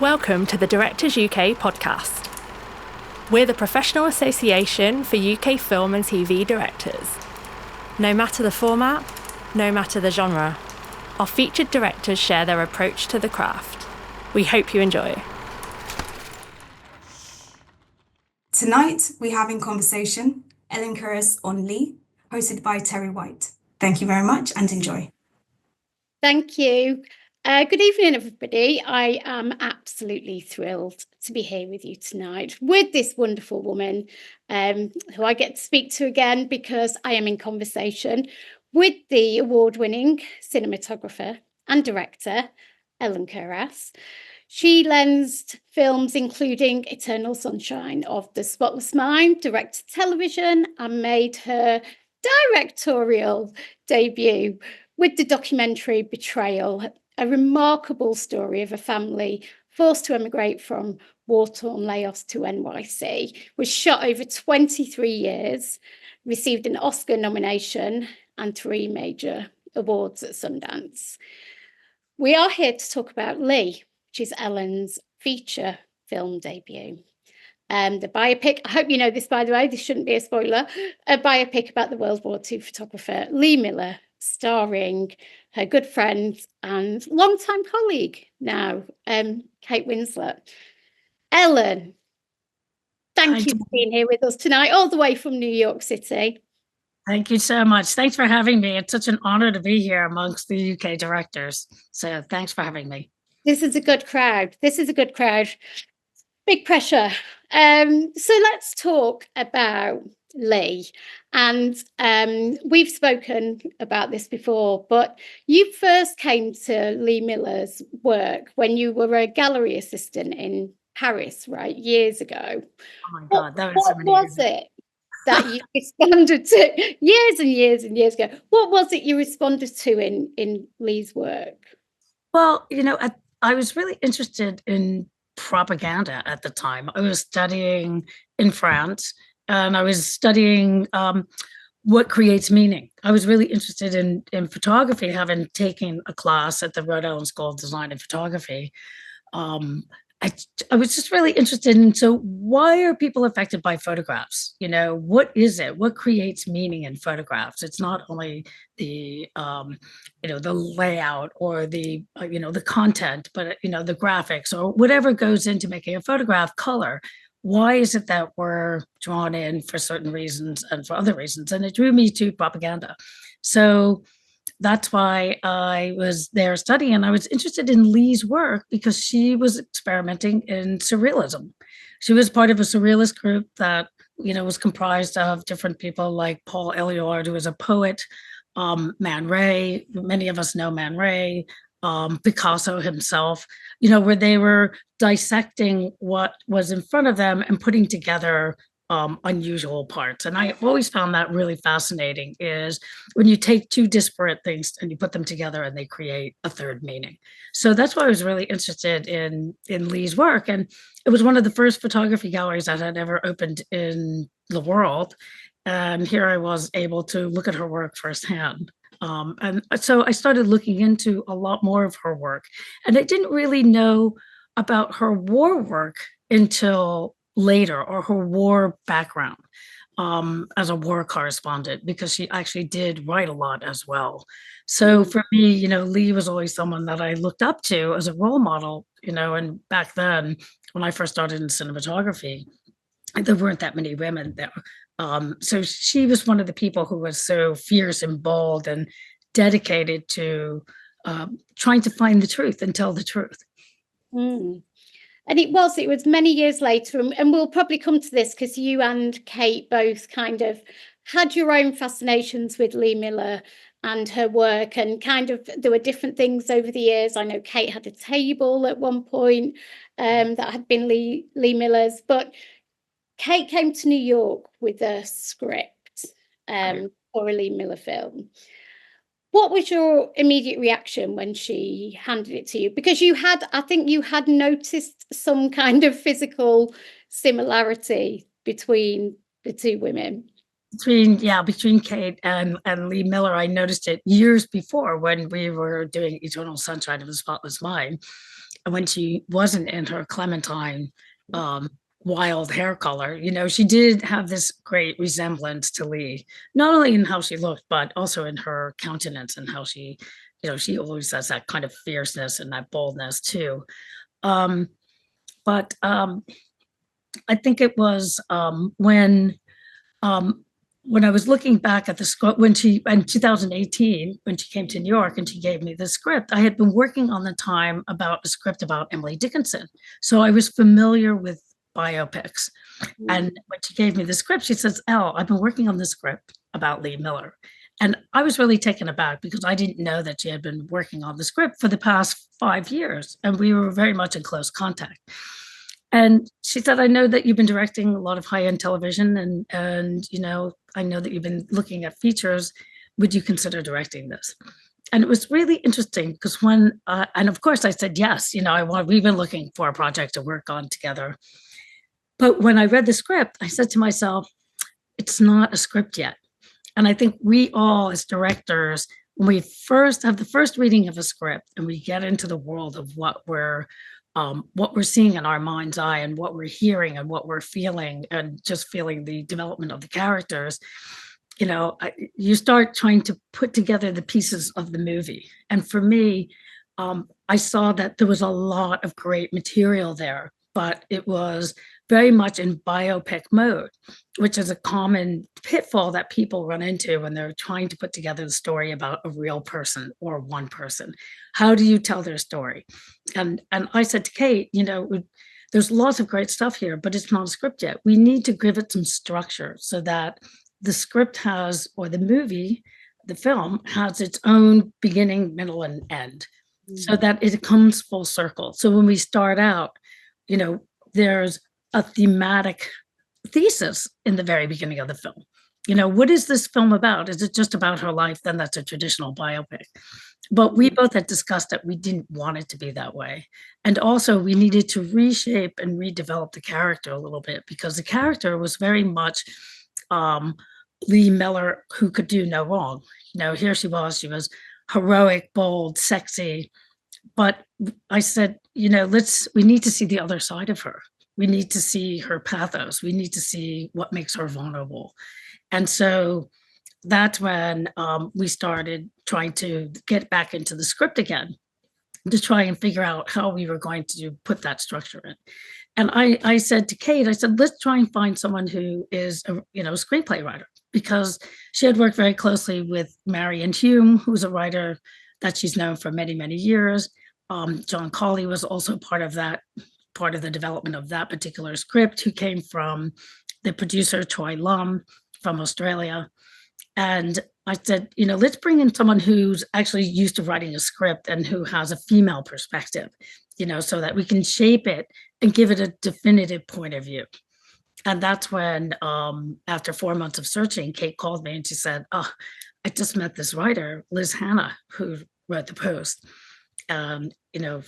Welcome to the Directors UK podcast. We're the professional association for UK film and TV directors. No matter the format, no matter the genre, our featured directors share their approach to the craft. We hope you enjoy. Tonight, we have in conversation Ellen Kuras on Lee, hosted by Terry White. Thank you very much and enjoy. Thank you. Good evening, everybody. I am absolutely thrilled to be here with you tonight with this wonderful woman who I get to speak to again because I am in conversation with the award-winning cinematographer and director, Ellen Kuras. She lensed films including Eternal Sunshine of the Spotless Mind, directed television, and made her directorial debut with the documentary Betrayal, a remarkable story of a family forced to emigrate from war-torn Laos to NYC, was shot over 23 years, received an Oscar nomination and 3 major awards at Sundance. We are here to talk about Lee, which is Ellen's feature film debut. The biopic, I hope you know this, by the way, this shouldn't be a spoiler, a biopic about the World War II photographer Lee Miller, starring her good friend and longtime colleague now, Kate Winslet. Ellen, thank you for being here with us tonight, all the way from New York City. Thank you so much. Thanks for having me. It's such an honor to be here amongst the UK directors. So thanks for having me. This is a good crowd. Big pressure. So let's talk about Lee. And we've spoken about this before, but you first came to Lee Miller's work when you were a gallery assistant in Paris, right, years ago. Oh my God, that was what was it that you responded to years and years and years ago? What was it you responded to in Lee's work? Well, you know, I was really interested in propaganda at the time. I was studying in France and I was studying what creates meaning. I was really interested in photography, having taken a class at the Rhode Island School of Design and Photography. I was just really interested in, so why are people affected by photographs? You know, what is it? What creates meaning in photographs? It's not only the, the layout or the, the content, but, the graphics or whatever goes into making a photograph, color. Why is it that we're drawn in for certain reasons and for other reasons? And it drew me to propaganda. So that's why I was there studying, and I was interested in Lee's work because she was experimenting in surrealism. She was part of a surrealist group that, was comprised of different people like Paul Eluard, who was a poet, Man Ray, many of us know Man Ray, Picasso himself, where they were dissecting what was in front of them and putting together unusual parts. And I always found that really fascinating, is when you take 2 disparate things and you put them together and they create a third meaning. So that's why I was really interested in Lee's work. And it was one of the first photography galleries that had ever opened in the world. And here I was able to look at her work firsthand. And so I started looking into a lot more of her work. And I didn't really know about her war work until later, or her war background as a war correspondent, because she actually did write a lot as well. So for me, Lee was always someone that I looked up to as a role model, and back then when I first started in cinematography, there weren't that many women there. So she was one of the people who was so fierce and bold and dedicated to trying to find the truth and tell the truth. Mm. And it was many years later, and we'll probably come to this because you and Kate both kind of had your own fascinations with Lee Miller and her work, and kind of there were different things over the years. I know Kate had a table at one point that had been Lee Miller's, but Kate came to New York with a script for a Lee Miller film. What was your immediate reaction when she handed it to you? Because I think you had noticed some kind of physical similarity between the 2 women. between Kate and Lee Miller, I noticed it years before when we were doing Eternal Sunshine of the Spotless Mind, and when she wasn't in her Clementine wild hair color, she did have this great resemblance to Lee, not only in how she looked, but also in her countenance and how she, she always has that kind of fierceness and that boldness too. But I think it was when I was looking back at the script in 2018, when she came to New York and she gave me the script, I had been working on the time about a script about Emily Dickinson. So I was familiar with biopics. And when she gave me the script, she says, "Elle, I've been working on the script about Lee Miller." And I was really taken aback because I didn't know that she had been working on the script for the past 5 years. And we were very much in close contact. And she said, "I know that you've been directing a lot of high-end television and I know that you've been looking at features. Would you consider directing this?" And it was really interesting because and of course I said, yes, we've been looking for a project to work on together. But when I read the script, I said to myself, it's not a script yet. And I think we all as directors, when we first have the first reading of a script and we get into the world of what we're seeing in our mind's eye and what we're hearing and what we're feeling and just feeling the development of the characters, you start trying to put together the pieces of the movie. And for me, I saw that there was a lot of great material there, but it was very much in biopic mode, which is a common pitfall that people run into when they're trying to put together the story about a real person or one person. How do you tell their story? And I said to Kate, there's lots of great stuff here, but it's not a script yet. We need to give it some structure so that the script or the movie, the film, has its own beginning, middle, and end, so that it comes full circle. So when we start out, there's a thematic thesis in the very beginning of the film. What is this film about? Is it just about her life? Then that's a traditional biopic. But we both had discussed that we didn't want it to be that way. And also we needed to reshape and redevelop the character a little bit, because the character was very much Lee Miller, who could do no wrong. Here she was heroic, bold, sexy. But I said, we need to see the other side of her. We need to see her pathos. We need to see what makes her vulnerable. And so that's when we started trying to get back into the script again to try and figure out how we were going to put that structure in. And I said to Kate, let's try and find someone who is a screenplay writer, because she had worked very closely with Marion Hume, who's a writer that she's known for many, many years. John Cawley was also part of the development of that particular script, who came from the producer, Troy Lum, from Australia. And I said, let's bring in someone who's actually used to writing a script and who has a female perspective, so that we can shape it and give it a definitive point of view. And that's when, after 4 months of searching, Kate called me and she said, "Oh, I just met this writer, Liz Hannah, who wrote The Post.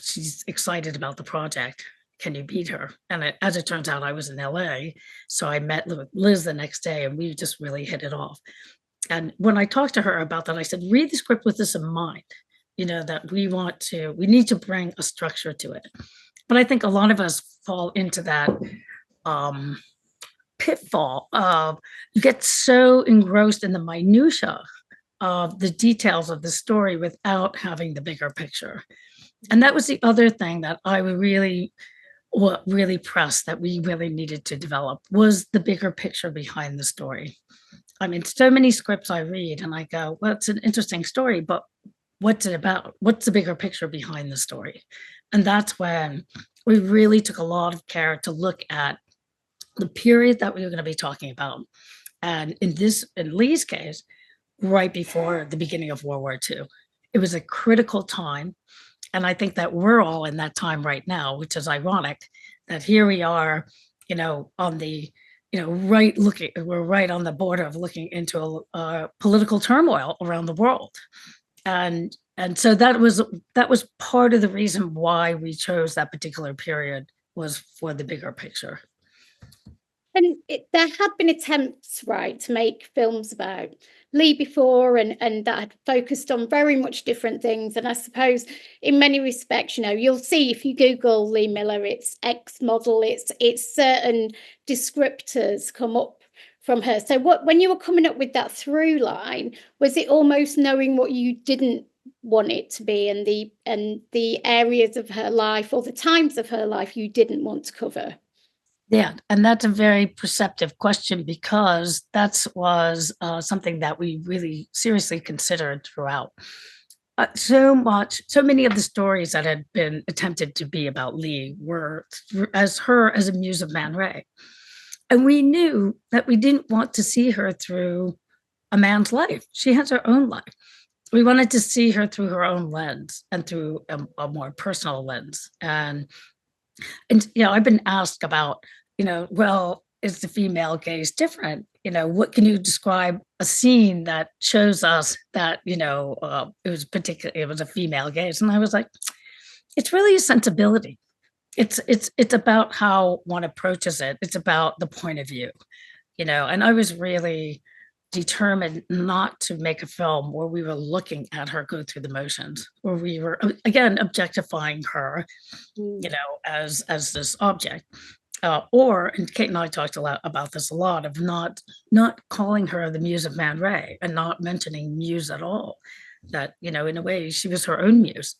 She's excited about the project. Can you meet her?" And as it turns out, I was in LA. So I met with Liz the next day and we just really hit it off. And when I talked to her about that, I said, read the script with this in mind, that we need to bring a structure to it. But I think a lot of us fall into that pitfall of, you get so engrossed in the minutia of the details of the story without having the bigger picture. And that was the other thing that I would really pressed, that we really needed to develop, was the bigger picture behind the story. I mean, so many scripts I read and I go, well, it's an interesting story, but what's it about? What's the bigger picture behind the story? And that's when we really took a lot of care to look at the period that we were going to be talking about. And in Lee's case, right before the beginning of World War II. It was a critical time. And I think that we're all in that time right now, which is ironic that here we are, on the we're right on the border of looking into a political turmoil around the world. And so that was part of the reason why we chose that particular period, was for the bigger picture. And there had been attempts, right, to make films about Lee before, and that had focused on very much different things. And I suppose in many respects, you'll see if you Google Lee Miller, it's X model, it's certain descriptors come up from her. So when you were coming up with that through line, was it almost knowing what you didn't want it to be, and the areas of her life or the times of her life you didn't want to cover? Yeah, and that's a very perceptive question, because that was something that we really seriously considered throughout. So many of the stories that had been attempted to be about Lee were as a muse of Man Ray. And we knew that we didn't want to see her through a man's life. She has her own life. We wanted to see her through her own lens and through a more personal lens. And I've been asked about, well, is the female gaze different? What can you describe a scene that shows us that, it was a female gaze? And I was like, it's really a sensibility. It's about how one approaches it. It's about the point of view, and I was really determined not to make a film where we were looking at her go through the motions, where we were, again, objectifying her, as this object. And Kate and I talked a lot about this, of not calling her the muse of Man Ray, and not mentioning muse at all. That, in a way, she was her own muse.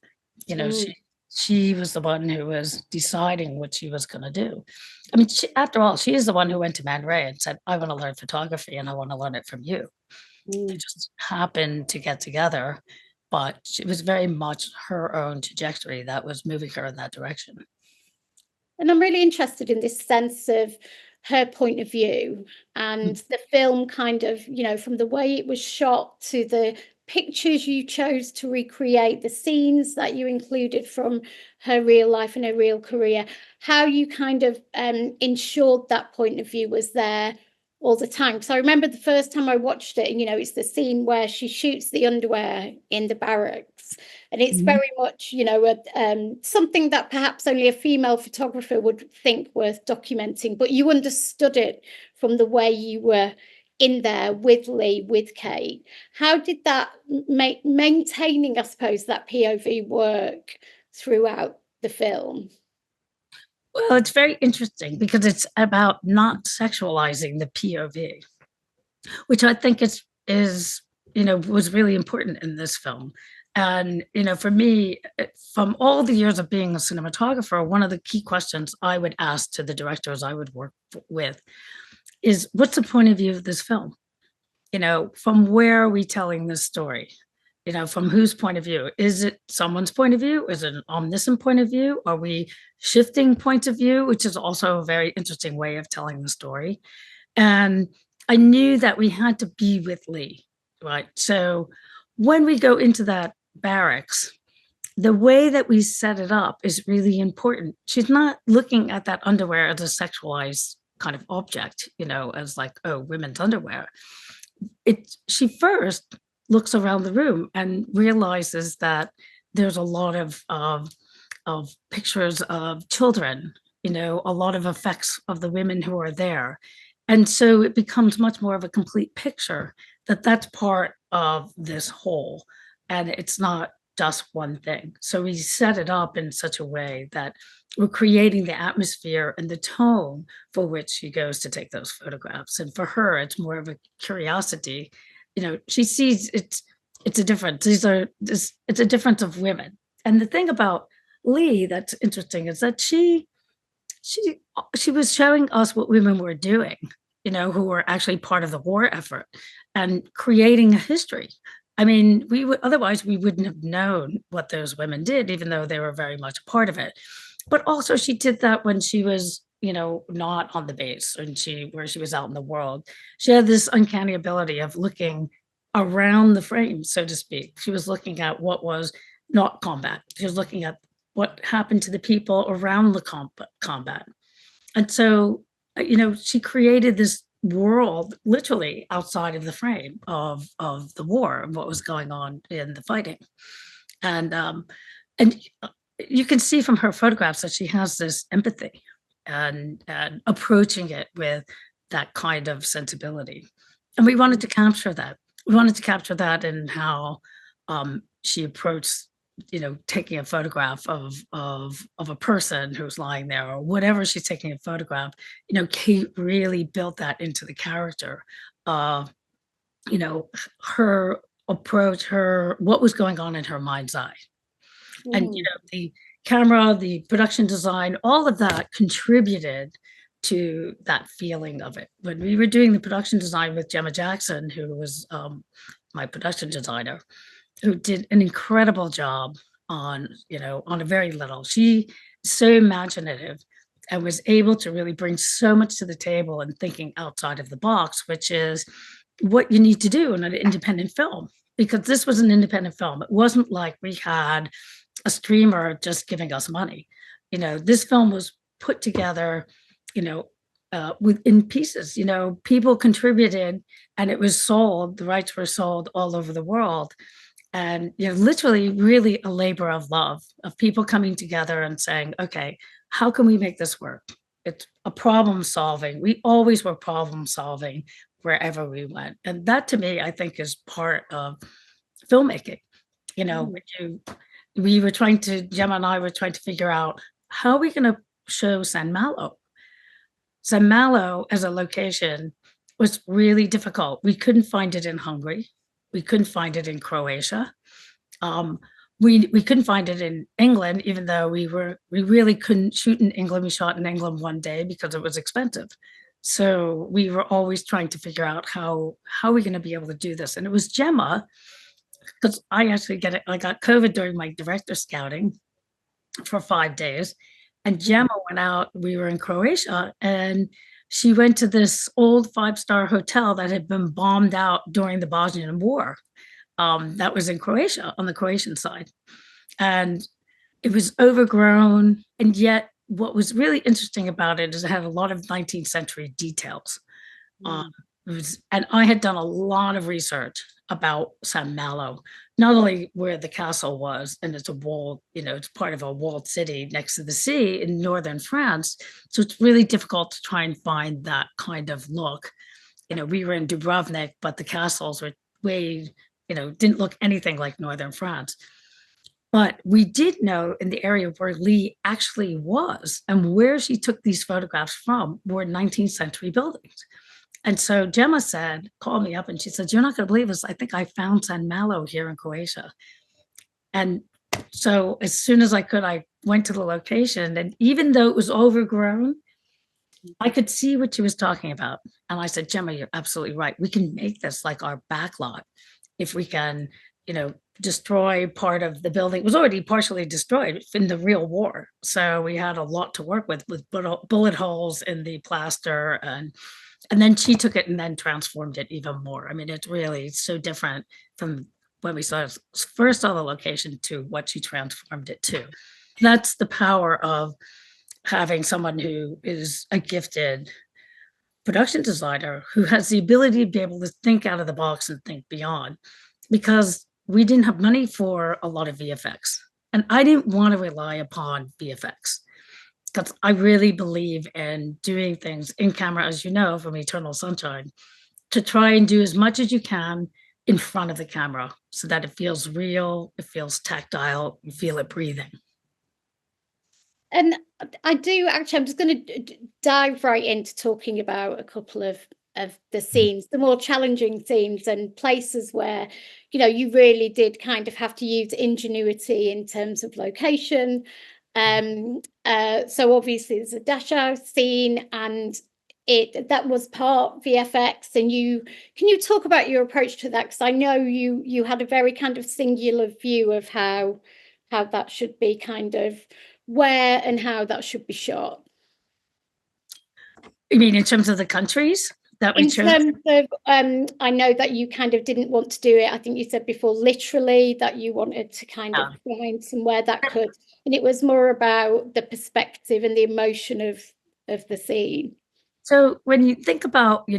She was the one who was deciding what she was going to do. I mean, after all, she is the one who went to Man Ray and said, I want to learn photography and I want to learn it from you. They just happened to get together, but it was very much her own trajectory that was moving her in that direction. And I'm really interested in this sense of her point of view, and the film kind of, from the way it was shot to the pictures you chose to recreate, the scenes that you included from her real life and her real career, how you kind of ensured that point of view was there all the time. So I remember the first time I watched it, and it's the scene where she shoots the underwear in the barracks, and it's very much something that perhaps only a female photographer would think worth documenting, but you understood it from the way you were in there with Lee, with Kate. How did that maintaining, I suppose, that POV work throughout the film? Well, it's very interesting because it's about not sexualizing the POV, which I think was really important in this film. And, for me, from all the years of being a cinematographer, one of the key questions I would ask to the directors I would work with is, what's the point of view of this film? From where are we telling this story? From whose point of view? Is it someone's point of view? Is it an omniscient point of view? Are we shifting points of view, which is also a very interesting way of telling the story? And I knew that we had to be with Lee, right? So when we go into that barracks, the way that we set it up is really important. She's not looking at that underwear as a sexualized kind of object, as like, oh, women's underwear. She first looks around the room and realizes that there's a lot of pictures of children, a lot of effects of the women who are there. And so it becomes much more of a complete picture that's part of this whole, and it's not just one thing. So we set it up in such a way that we're creating the atmosphere and the tone for which she goes to take those photographs. And for her, it's more of a curiosity. She sees it's a difference. It's a difference of women. And the thing about Lee that's interesting is that she was showing us what women were doing, who were actually part of the war effort and creating a history. I mean, otherwise we wouldn't have known what those women did, even though they were very much a part of it. But also she did that when she was, not on the base, and where she was out in the world. She had this uncanny ability of looking around the frame, so to speak. She was looking at what was not combat. She was looking at what happened to the people around the combat. And so, she created this world literally outside of the frame of the war and what was going on in the fighting. And you can see from her photographs that she has this empathy. and approaching it with that kind of sensibility. And we wanted to capture that. We wanted to capture that in how she approached, taking a photograph of a person who's lying there or whatever she's taking a photograph. Kate really built that into the character. Her approach, what was going on in her mind's eye. And the camera, the production design, all of that contributed to that feeling of it. When we were doing the production design with Gemma Jackson, who was my production designer, who did an incredible job on a very little. She is so imaginative and was able to really bring so much to the table and thinking outside of the box, which is what you need to do in an independent film, because this was an independent film. It wasn't like we had a streamer just giving us money. This film was put together, in pieces. People contributed, and it was sold. The rights were sold all over the world, and literally, really a labor of love, of people coming together and saying, "Okay, how can we make this work?" It's a problem solving. We always were problem solving wherever we went, and that, to me, I think, is part of filmmaking. Gemma and I were trying to figure out how are we going to show San Malo. San Malo as a location was really difficult. We couldn't find it in Hungary. We couldn't find it in Croatia. We couldn't find it in England, even though we really couldn't shoot in England. We shot in England one day because it was expensive. So we were always trying to figure out how are we going to be able to do this. And it was Gemma, because I got COVID during my director scouting for 5 days. And Gemma went out, we were in Croatia, and she went to this old 5-star hotel that had been bombed out during the Bosnian War. That was in Croatia, on the Croatian side. And it was overgrown. And yet what was really interesting about it is it had a lot of 19th century details. And I had done a lot of research about San Malo, not only where the castle was, and it's a walled, it's part of a walled city next to the sea in northern France. So it's really difficult to try and find that kind of look. We were in Dubrovnik, but the castles were way, didn't look anything like northern France. But we did know in the area where Lee actually was and where she took these photographs from were 19th century buildings. And so Gemma called me up and she said, "You're not going to believe this. I think I found San Malo here in Croatia." And so as soon as I could, I went to the location. And even though it was overgrown, I could see what she was talking about. And I said, "Gemma, you're absolutely right. We can make this like our backlot if we can, destroy part of the building." It was already partially destroyed in the real war. So we had a lot to work with bullet holes in the plaster. And then she took it and then transformed it even more. I mean, it's really so different from when we first saw the location to what she transformed it to. That's the power of having someone who is a gifted production designer who has the ability to be able to think out of the box and think beyond, because we didn't have money for a lot of VFX. And I didn't want to rely upon VFX, because I really believe in doing things in camera, as you know, from Eternal Sunshine, to try and do as much as you can in front of the camera so that it feels real, it feels tactile, you feel it breathing. And I do actually, I'm just going to dive right into talking about a couple of the scenes, the more challenging scenes and places where, you really did kind of have to use ingenuity in terms of location. So obviously there's a Dachau scene, and that was part VFX. And can you talk about your approach to that? Because I know you had a very kind of singular view of how that should be kind of where and how that should be shot. You mean in terms of the countries that we chose? In terms of, I know that you kind of didn't want to do it. I think you said before, literally, that you wanted to kind of find somewhere that could, and it was more about the perspective and the emotion of the scene. So when you think about,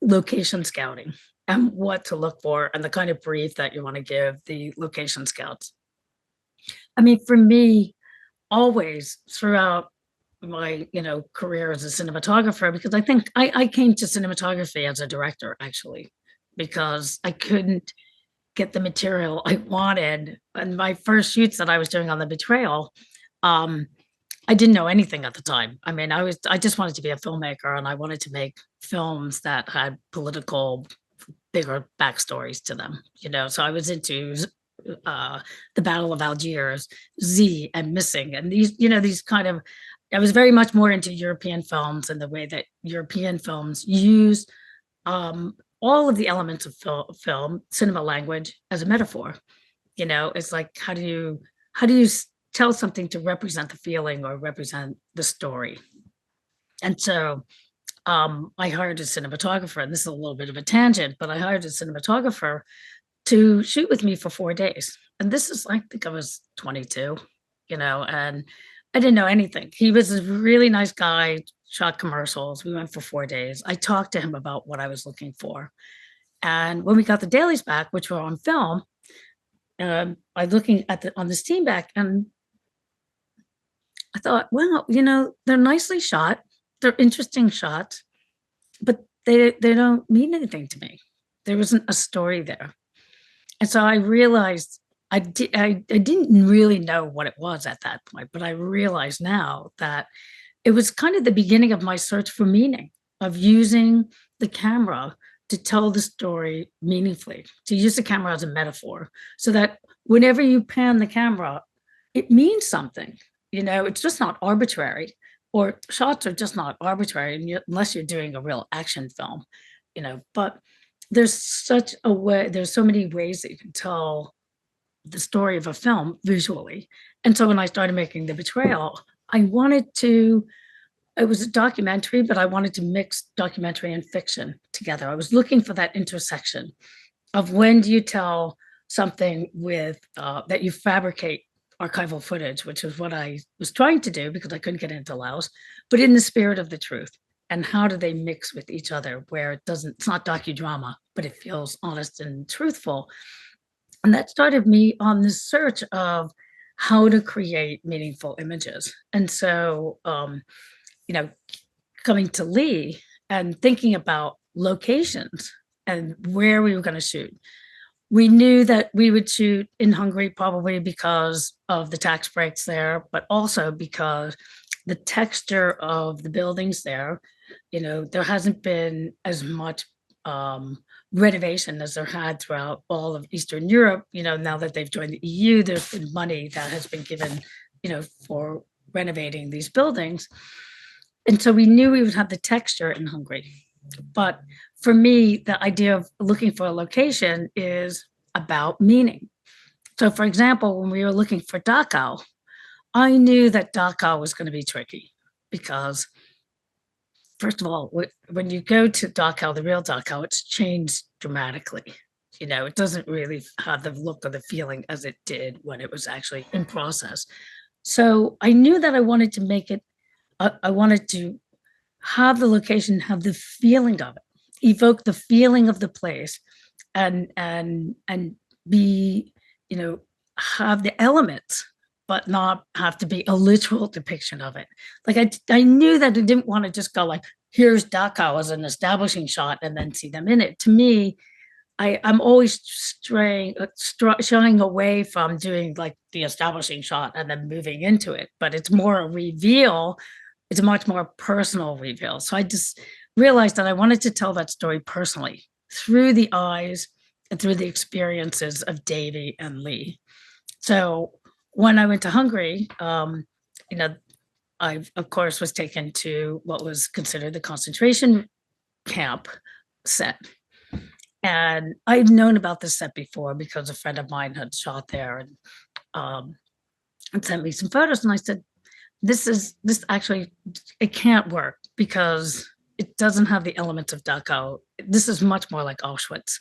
location scouting and what to look for and the kind of brief that you want to give the location scouts, I mean, for me, always throughout my career as a cinematographer, because I think I came to cinematography as a director, actually, because I couldn't get the material I wanted. And my first shoots that I was doing on The Betrayal, I didn't know anything at the time. I mean, I just wanted to be a filmmaker, and I wanted to make films that had political, bigger backstories to them. So I was into the Battle of Algiers, Z, and Missing, and these kind of. I was very much more into European films and the way that European films use all of the elements of film, cinema language as a metaphor. It's like, how do you tell something to represent the feeling or represent the story? And so I hired a cinematographer, and this is a little bit of a tangent, but I hired a cinematographer to shoot with me for 4 days. And this is, I think I was 22, and I didn't know anything. He was a really nice guy, shot commercials. We went for 4 days. I talked to him about what I was looking for. And when we got the dailies back, which were on film, I looking at on the steam back, and I thought, well, they're nicely shot. They're interesting shots, but they don't mean anything to me. There wasn't a story there. And so I realized I didn't really know what it was at that point, but I realize now that it was kind of the beginning of my search for meaning, of using the camera to tell the story meaningfully, to use the camera as a metaphor, so that whenever you pan the camera, it means something. It's just not arbitrary, or shots are just not arbitrary unless you're doing a real action film, but there's so many ways that you can tell the story of a film visually. And so when I started making The Betrayal, it was a documentary, but I wanted to mix documentary and fiction together. I was looking for that intersection of, when do you tell something with that you fabricate archival footage, which is what I was trying to do because I couldn't get into Laos, but in the spirit of the truth. And how do they mix with each other where it's not docudrama, but it feels honest and truthful. And that started me on this search of how to create meaningful images. And so, coming to Lee and thinking about locations and where we were going to shoot, we knew that we would shoot in Hungary, probably because of the tax breaks there, but also because the texture of the buildings there, there hasn't been as much renovation as there had throughout all of Eastern Europe. Now that they've joined the EU, there's been money that has been given, for renovating these buildings. And so we knew we would have the texture in Hungary. But for me, the idea of looking for a location is about meaning. So, for example, when we were looking for Dachau, I knew that Dachau was going to be tricky because, first of all, when you go to Dachau, the real Dachau, it's changed dramatically. It doesn't really have the look or the feeling as it did when it was actually in process. So I knew that I wanted to make it, I wanted to have the location have the feeling of it, evoke the feeling of the place, and be, have the elements, but not have to be a literal depiction of it. Like I knew that I didn't want to just go like, here's Dachau as an establishing shot and then see them in it. To me, I'm always shying away from doing like the establishing shot and then moving into it, but it's more a reveal. It's a much more personal reveal. So I just realized that I wanted to tell that story personally through the eyes and through the experiences of Davy and Lee. So when I went to Hungary, I, of course, was taken to what was considered the concentration camp set. And I'd known about this set before because a friend of mine had shot there and sent me some photos. And I said, this actually, it can't work because it doesn't have the elements of Dachau. This is much more like Auschwitz,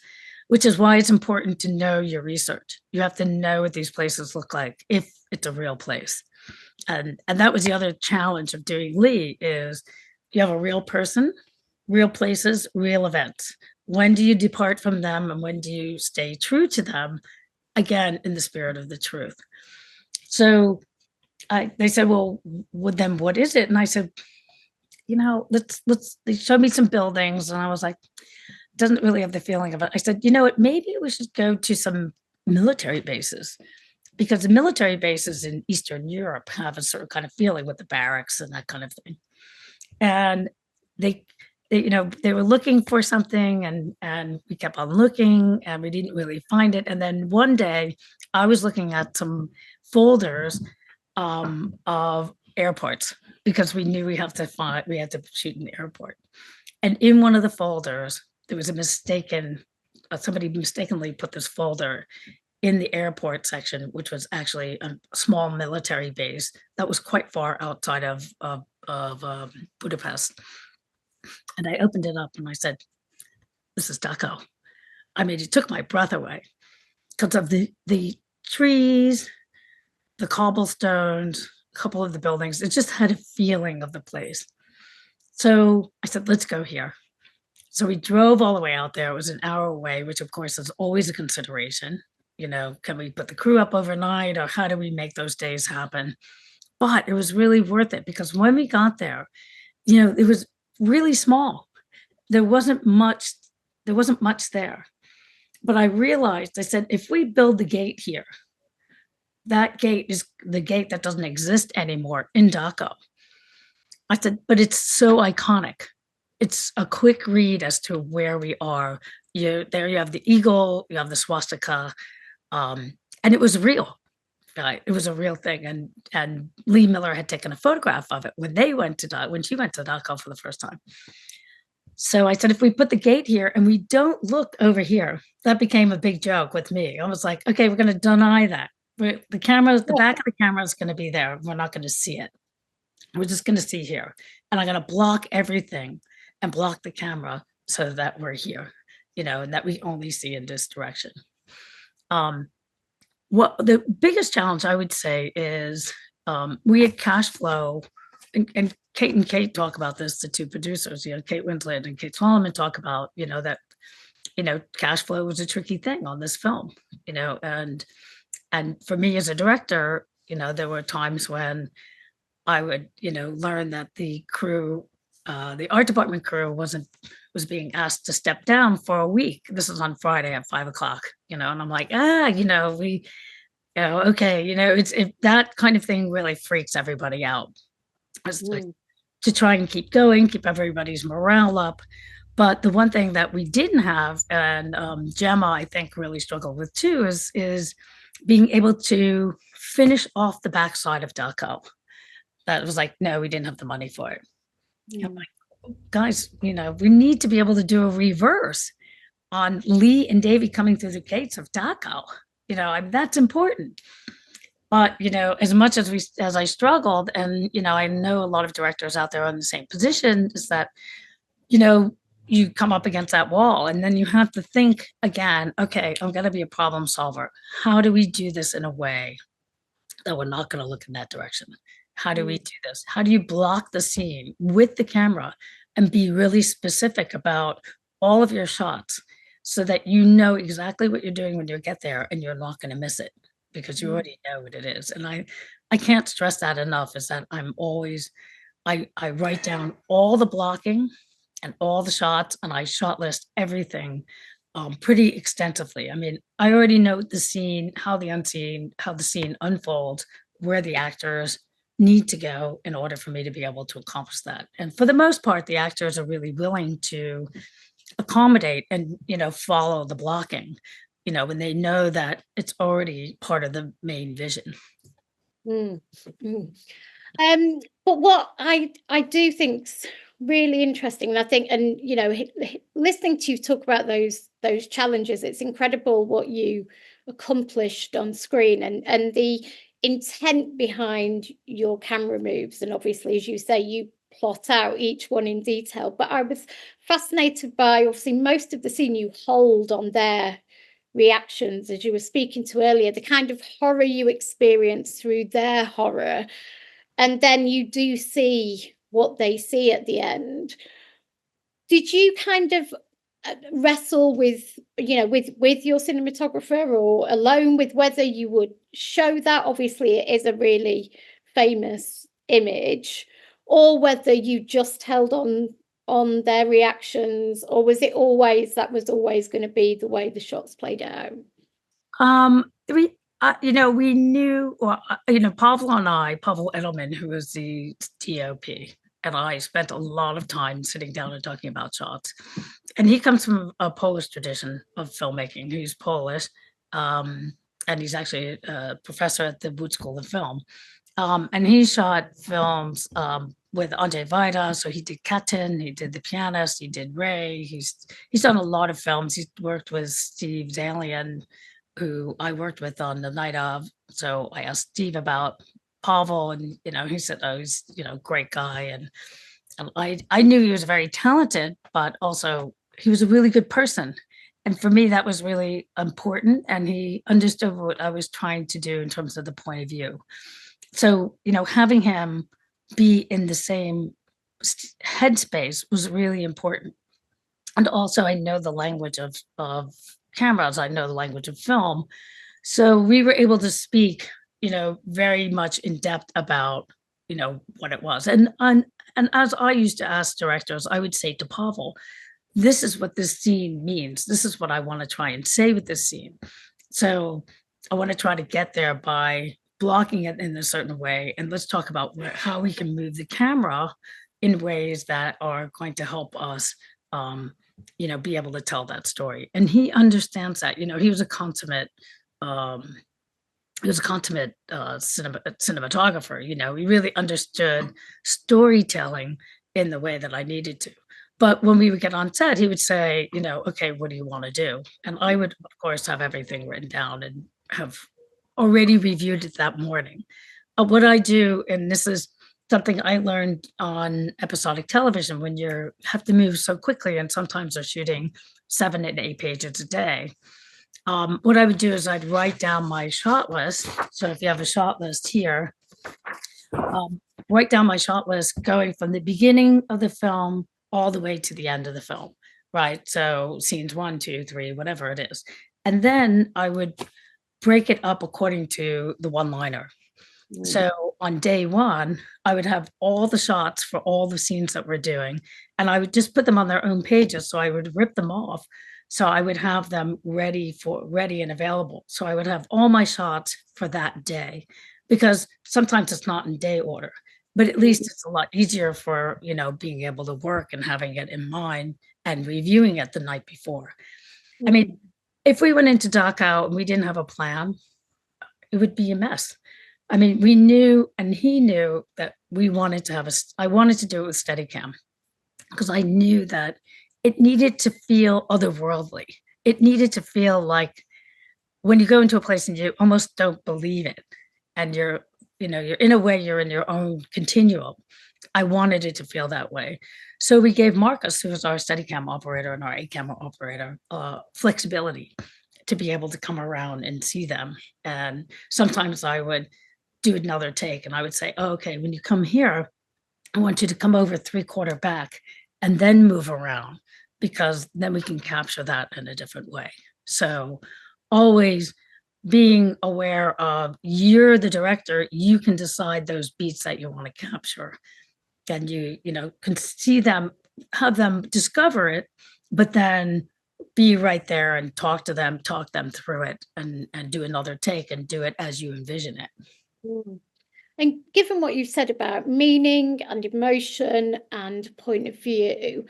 which is why it's important to know your research. You have to know what these places look like if it's a real place. And that was the other challenge of doing Lee is you have a real person, real places, real events. When do you depart from them and when do you stay true to them? Again, in the spirit of the truth. So they said, well, what is it? And I said, they showed me some buildings, and I was like, doesn't really have the feeling of it. I said, you know what, maybe we should go to some military bases, because the military bases in Eastern Europe have a sort of kind of feeling with the barracks and that kind of thing. And they they were looking for something, and we kept on looking, and we didn't really find it. And then one day I was looking at some folders of airports, because we knew we had to shoot in the airport. And in one of the folders, there was somebody mistakenly put this folder in the airport section, which was actually a small military base that was quite far outside of Budapest. And I opened it up and I said, this is Dachau. I mean, it took my breath away because of the trees, the cobblestones, a couple of the buildings. It just had a feeling of the place. So I said, let's go here. So we drove all the way out there. It was an hour away, which of course is always a consideration. Can we put the crew up overnight, or how do we make those days happen? But it was really worth it, because when we got there, it was really small. There wasn't much there. But I realized, I said, if we build the gate here, that gate is the gate that doesn't exist anymore in Dachau. I said, but it's so iconic. It's a quick read as to where we are. There you have the eagle, you have the swastika, and it was real. It was a real thing. And Lee Miller had taken a photograph of it when she went to Dachau for the first time. So I said, if we put the gate here and we don't look over here, that became a big joke with me. I was like, okay, we're going to deny that. The back of the camera is going to be there. We're not going to see it. We're just going to see here. And I'm going to block everything and block the camera so that we're here, and that we only see in this direction. What the biggest challenge I would say is, we had cash flow, and Kate talk about this, the two producers, Kate Winslet and Kate Swalloman talk about, that, cash flow was a tricky thing on this film, and for me as a director, there were times when I would, learn that the crew, the art department crew was being asked to step down for a week. This is on Friday at 5:00, and I'm like, okay, it's that kind of thing really freaks everybody out. To try and keep going, keep everybody's morale up. But the one thing that we didn't have, and Gemma, I think, really struggled with too, is being able to finish off the backside of Dachau. That was like, no, we didn't have the money for it. I'm like, guys, we need to be able to do a reverse on Lee and Davy coming through the gates of Dachau. That's important. But, as much as I struggled, and, I know a lot of directors out there are in the same position, is that, you come up against that wall, and then you have to think again, okay, I'm going to be a problem solver. How do we do this in a way that we're not going to look in that direction? How do we do this? How do you block the scene with the camera and be really specific about all of your shots so that you know exactly what you're doing when you get there, and you're not going to miss it because you already know what it is. And I can't stress that enough, is that I'm always, I write down all the blocking and all the shots, and I shot list everything pretty extensively. I mean, I already know the scene, how the scene unfolds, where the actors need to go in order for me to be able to accomplish that. And for the most part, the actors are really willing to accommodate and, follow the blocking, when they know that it's already part of the main vision. But what I do think's really interesting, and I think, and listening to you talk about those challenges, it's incredible what you accomplished on screen, and the intent behind your camera moves. And obviously, as you say, you plot out each one in detail. But I was fascinated by, obviously, most of the scene you hold on their reactions, as you were speaking to earlier, the kind of horror you experience through their horror, and then you do see what they see at the end. Did you kind of wrestle with your cinematographer, or alone, with whether you would show that? Obviously, it is a really famous image, or whether you just held on their reactions, or was it always going to be the way the shots played out? We knew, Pavel Edelman, who was the DOP, and I spent a lot of time sitting down and talking about shots. And he comes from a Polish tradition of filmmaking. He's Polish, and he's actually a professor at the Wood School of Film. And he shot films with Andrzej Wajda. So he did Katyn, he did The Pianist, he did Ray. He's done a lot of films. He's worked with Steve Zalian, who I worked with on The Night Of. So I asked Steve about Pavel, and he said, "Oh, he's great guy," and I knew he was very talented, but also he was a really good person. And for me, that was really important. And he understood what I was trying to do in terms of the point of view. So, having him be in the same headspace was really important. And also, I know the language of cameras, I know the language of film. So we were able to speak, very much in depth about, what it was. And as I used to ask directors, I would say to Pavel, this is what this scene means. This is what I want to try and say with this scene. So I want to try to get there by blocking it in a certain way. And let's talk about how we can move the camera in ways that are going to help us, be able to tell that story. And he understands that. He was a consummate cinematographer. He really understood storytelling in the way that I needed to. But when we would get on set, he would say, okay, what do you want to do? And I would, of course, have everything written down and have already reviewed it that morning. What I do, and this is something I learned on episodic television, when you have to move so quickly, and sometimes they're shooting 7 and 8 pages a day. What I would do is I'd write down my shot list. So if you have a shot list here, write down my shot list going from the beginning of the film all the way to the end of the film, right? So scenes 1, 2, 3, whatever it is. And then I would break it up according to the one-liner. So on day 1, I would have all the shots for all the scenes that we're doing, and I would just put them on their own pages. So I would rip them off. So I would have them ready and available. So I would have all my shots for that day, because sometimes it's not in day order, but at least it's a lot easier for, being able to work and having it in mind and reviewing it the night before. I mean, if we went into Dachau and we didn't have a plan, it would be a mess. I mean, we knew, and he knew, that we wanted to I wanted to do it with Steadicam, because I knew that it needed to feel otherworldly. It needed to feel like when you go into a place and you almost don't believe it, and you're in a way, you're in your own continuum. I wanted it to feel that way. So we gave Marcus, who was our Steadicam operator and our 8-camera operator, flexibility to be able to come around and see them. And sometimes I would do another take and I would say, oh, okay, when you come here, I want you to come over 3/4 back and then move around, because then we can capture that in a different way. So always being aware of, you're the director, you can decide those beats that you want to capture. And you can see them, have them discover it, but then be right there and talk them through it, and do another take and do it as you envision it. And given what you've said about meaning and emotion and point of view,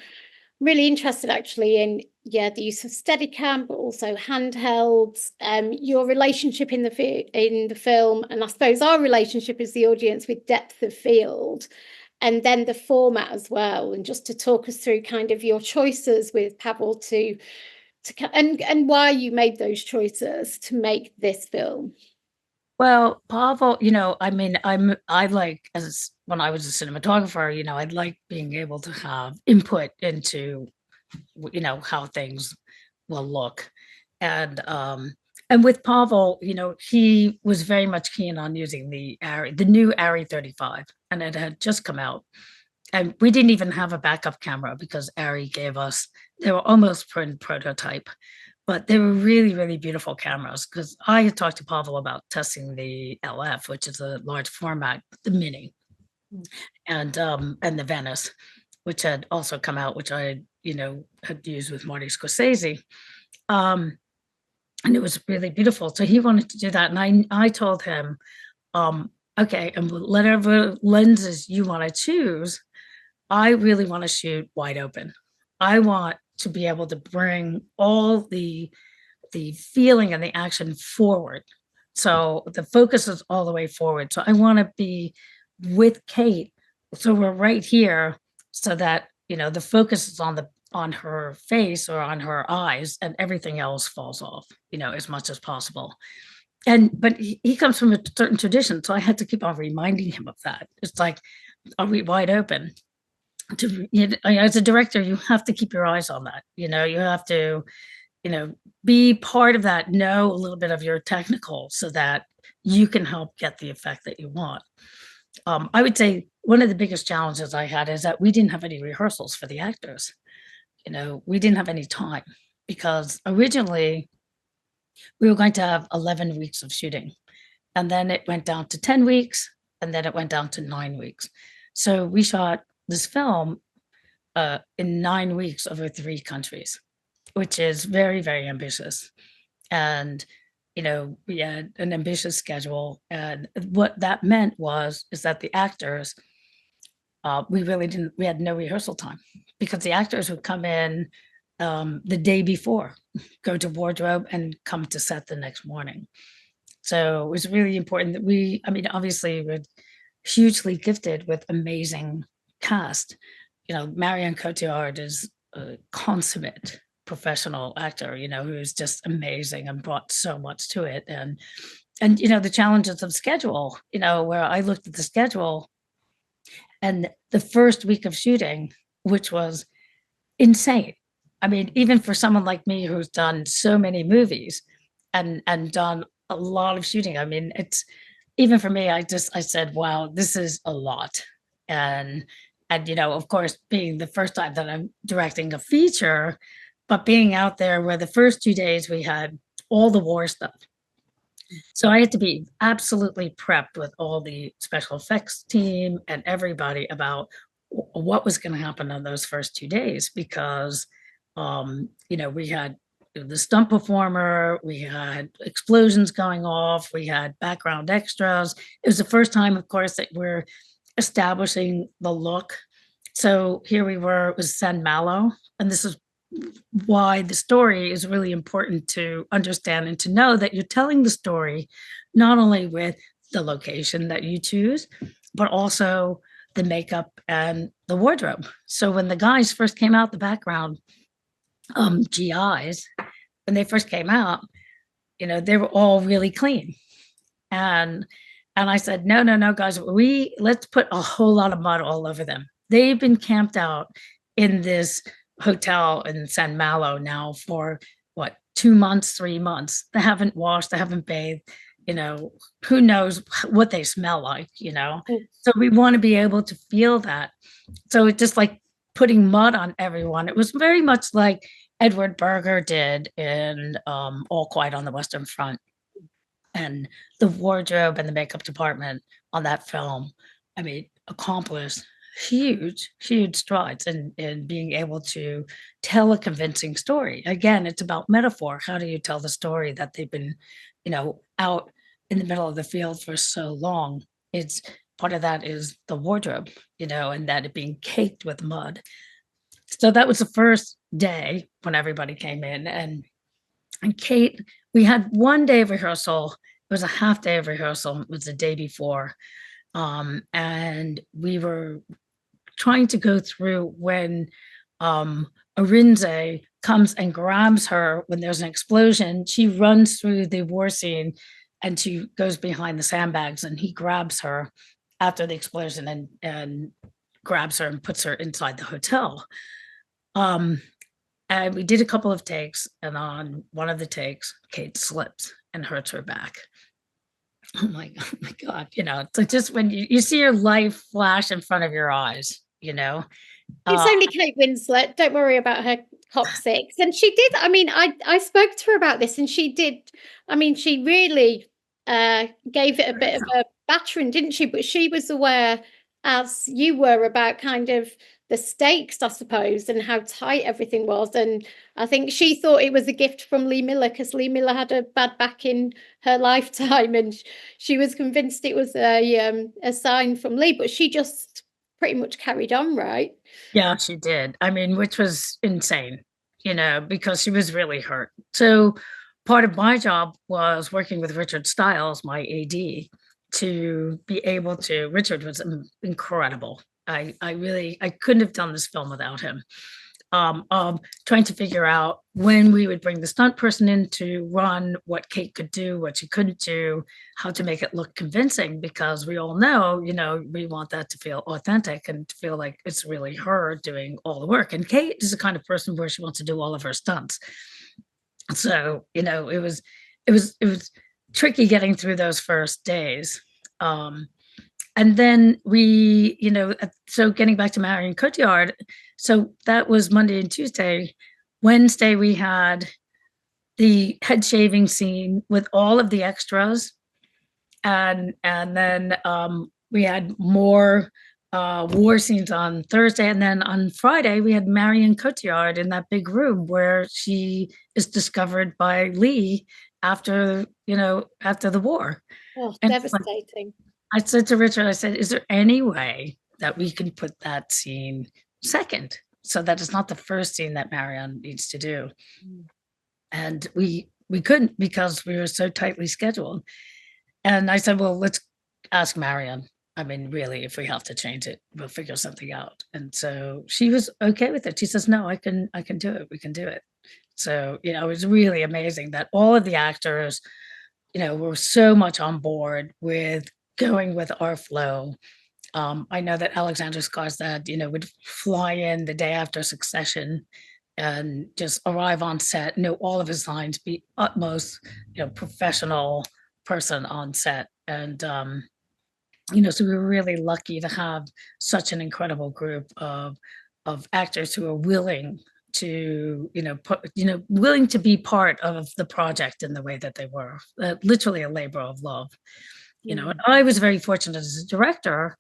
I'm really interested actually in the use of Steadicam, but also handhelds, your relationship in the film, and I suppose our relationship as the audience with depth of field, and then the format as well, and just to talk us through kind of your choices with Pavel and why you made those choices to make this film. Well, Pavel, I like, as when I was a cinematographer, I'd like being able to have input into, how things will look. And with Pavel, he was very much keen on using the new Arri 35, and it had just come out. And we didn't even have a backup camera because Arri gave us, they were almost prototype. But they were really, really beautiful cameras, because I had talked to Pavel about testing the LF, which is a large format, the Mini, and the Venice, which had also come out, which I, had used with Marty Scorsese. And it was really beautiful. So he wanted to do that. And I told him, okay, and whatever lenses you want to choose, I really want to shoot wide open. I want to be able to bring all the feeling and the action forward. So the focus is all the way forward. So I want to be with Kate. So we're right here, so that, the focus is on her face or on her eyes, and everything else falls off, as much as possible. But he comes from a certain tradition, so I had to keep on reminding him of that. It's like, are we wide open? As a director, you have to keep your eyes on that. You have to, be part of that, know a little bit of your technical, so that you can help get the effect that you want. I would say one of the biggest challenges I had is that we didn't have any rehearsals for the actors. We didn't have any time, because originally we were going to have 11 weeks of shooting, and then it went down to 10 weeks, and then it went down to 9 weeks. So we shot this film in 9 weeks over 3 countries, which is very, very ambitious. And, we had an ambitious schedule. And what that meant is that the actors, we had no rehearsal time, because the actors would come in the day before, go to wardrobe, and come to set the next morning. So it was really important that obviously we're hugely gifted with amazing cast. Marion Cotillard is a consummate professional actor, who's just amazing and brought so much to it. And the challenges of schedule, where I looked at the schedule, and the first week of shooting, which was insane. Even for someone like me who's done so many movies and done a lot of shooting, it's, even for me, I said, wow, this is a lot. And of course, being the first time that I'm directing a feature, but being out there where the first 2 days we had all the war stuff. So I had to be absolutely prepped with all the special effects team and everybody about what was going to happen on those first 2 days, because, we had the stunt performer, we had explosions going off, we had background extras. It was the first time, of course, that we're establishing the look. So here we were, it was San Malo, and this is why the story is really important to understand and to know that you're telling the story not only with the location that you choose, but also the makeup and the wardrobe. So when the guys first came out, the background GIs, when they first came out, they were all really clean. And I said, no, guys, let's put a whole lot of mud all over them. They've been camped out in this hotel in San Malo now for 2 months, 3 months. They haven't washed, they haven't bathed, who knows what they smell like, So we want to be able to feel that. So it's just like putting mud on everyone. It was very much like Edward Berger did in All Quiet on the Western Front. And the wardrobe and the makeup department on that film, accomplished huge strides in being able to tell a convincing story. Again, it's about metaphor. How do you tell the story that they've been, out in the middle of the field for so long? It's part of that is the wardrobe, and that it being caked with mud. So that was the first day when everybody came in, and Kate, we had 1 day of rehearsal. It was a half day of rehearsal. It was the day before. And we were trying to go through when Arinze comes and grabs her when there's an explosion. She runs through the war scene and she goes behind the sandbags, and he grabs her after the explosion and grabs her and puts her inside the hotel. And we did a couple of takes, and on one of the takes, Kate slips and hurts her back. I'm like, oh my God, it's like just when you see your life flash in front of your eyes, It's only Kate Winslet. Don't worry about her Hop 6. And she did, I mean, I spoke to her about this, and she did, I mean, she really gave it a bit of a battering, didn't she? But she was aware, as you were, about kind of the stakes, I suppose, and how tight everything was. And I think she thought it was a gift from Lee Miller, because Lee Miller had a bad back in her lifetime, and she was convinced it was a sign from Lee, but she just pretty much carried on, right? Yeah, she did. I mean, which was insane, because she was really hurt. So part of my job was working with Richard Stiles, my AD, to be able to. Richard was incredible. I couldn't have done this film without him. Trying to figure out when we would bring the stunt person in to run, what Kate could do, what she couldn't do, how to make it look convincing, because we all know, we want that to feel authentic and to feel like it's really her doing all the work. And Kate is the kind of person where she wants to do all of her stunts. So, it was tricky getting through those first days. And then we, so getting back to Marion Cotillard, so that was Monday and Tuesday. Wednesday, we had the head shaving scene with all of the extras. And then we had more war scenes on Thursday. And then on Friday, we had Marion Cotillard in that big room where she is discovered by Lee after the war. Oh, and devastating. I said to Richard, I said, is there any way that we can put that scene second, so that it's not the first scene that Marion needs to do? And we couldn't, because we were so tightly scheduled. And I said, well, let's ask Marion. I mean, really, if we have to change it, we'll figure something out. And so she was okay with it. She says, no, I can do it. We can do it. So, it was really amazing that all of the actors, were so much on board with going with our flow. I know that Alexandra Skarsgård, would fly in the day after Succession and just arrive on set, know all of his lines, be utmost, professional person on set. And, so we were really lucky to have such an incredible group of actors who are willing to, willing to be part of the project in the way that they were, literally a labor of love. And I was very fortunate as a director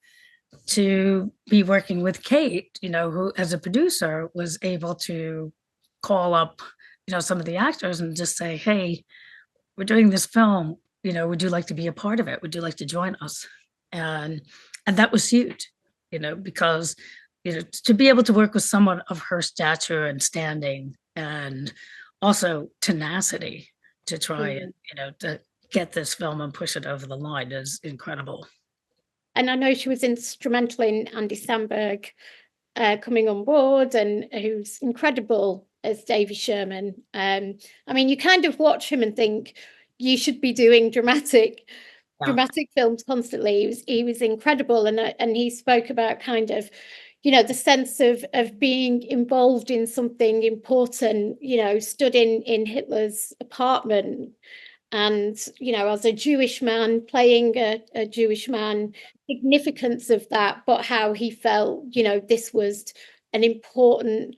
to be working with Kate, who as a producer was able to call up, some of the actors and just say, hey, we're doing this film, would you like to be a part of it? Would you like to join us? And that was huge, because, to be able to work with someone of her stature and standing, and also tenacity to try and, to get this film and push it over the line is incredible. And I know she was instrumental in Andy Samberg coming on board, and who's incredible as Davy Sherman. I mean, you kind of watch him and think you should be doing dramatic films constantly. He was incredible, and he spoke about kind of, the sense of being involved in something important. Stood in Hitler's apartment. And, as a Jewish man, playing a Jewish man, significance of that, but how he felt, this was an important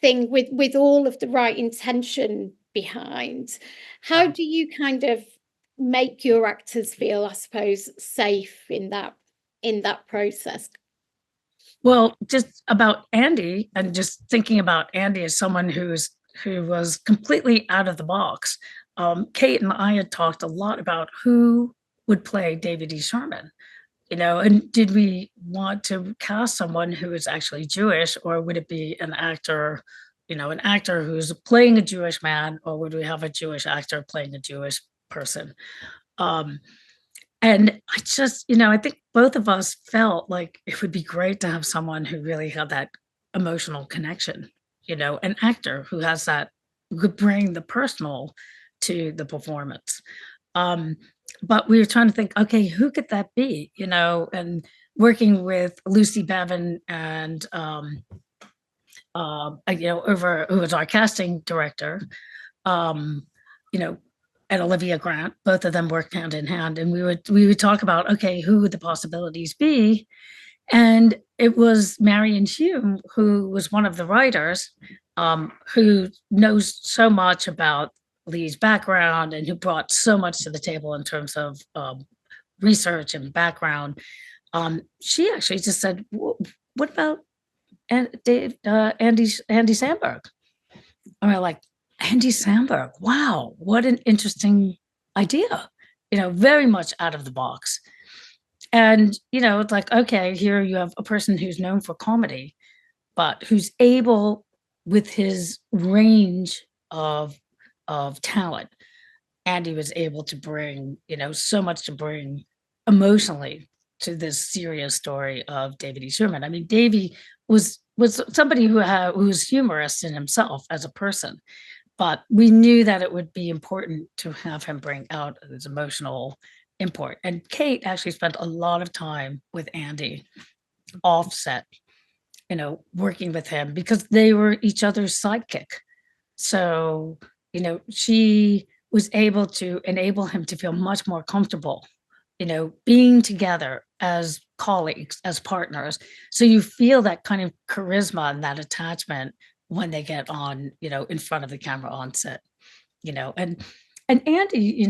thing with all of the right intention behind. How do you kind of make your actors feel, I suppose, safe in that process? Well, just about Andy, and just thinking about Andy as someone who was completely out of the box. Kate and I had talked a lot about who would play David E. Sherman, and did we want to cast someone who is actually Jewish, or would it be an actor, an actor who's playing a Jewish man, or would we have a Jewish actor playing a Jewish person? And I just, I think both of us felt like it would be great to have someone who really had that emotional connection, an actor who has that, who could bring the personal to the performance. But we were trying to think, okay, who could that be? And working with Lucy Bevan and who was our casting director, and Olivia Grant, both of them worked hand in hand, and we would talk about, okay, who would the possibilities be? And it was Marion Hume, who was one of the writers, who knows so much about Lee's background and who brought so much to the table in terms of research and background. She actually just said, "What about Andy Samberg?" And we're like, "Andy Samberg? Wow, what an interesting idea! Very much out of the box." And it's like, okay, here you have a person who's known for comedy, but who's able, with his range of talent, and he was able to bring, so much to bring emotionally to this serious story of David E. Sherman. I mean, Davy was somebody who was humorous in himself as a person, but we knew that it would be important to have him bring out his emotional import. And Kate actually spent a lot of time with Andy offset, working with him because they were each other's sidekick. So, she was able to enable him to feel much more comfortable, being together as colleagues, as partners. So you feel that kind of charisma and that attachment when they get on, in front of the camera on set, and Andy,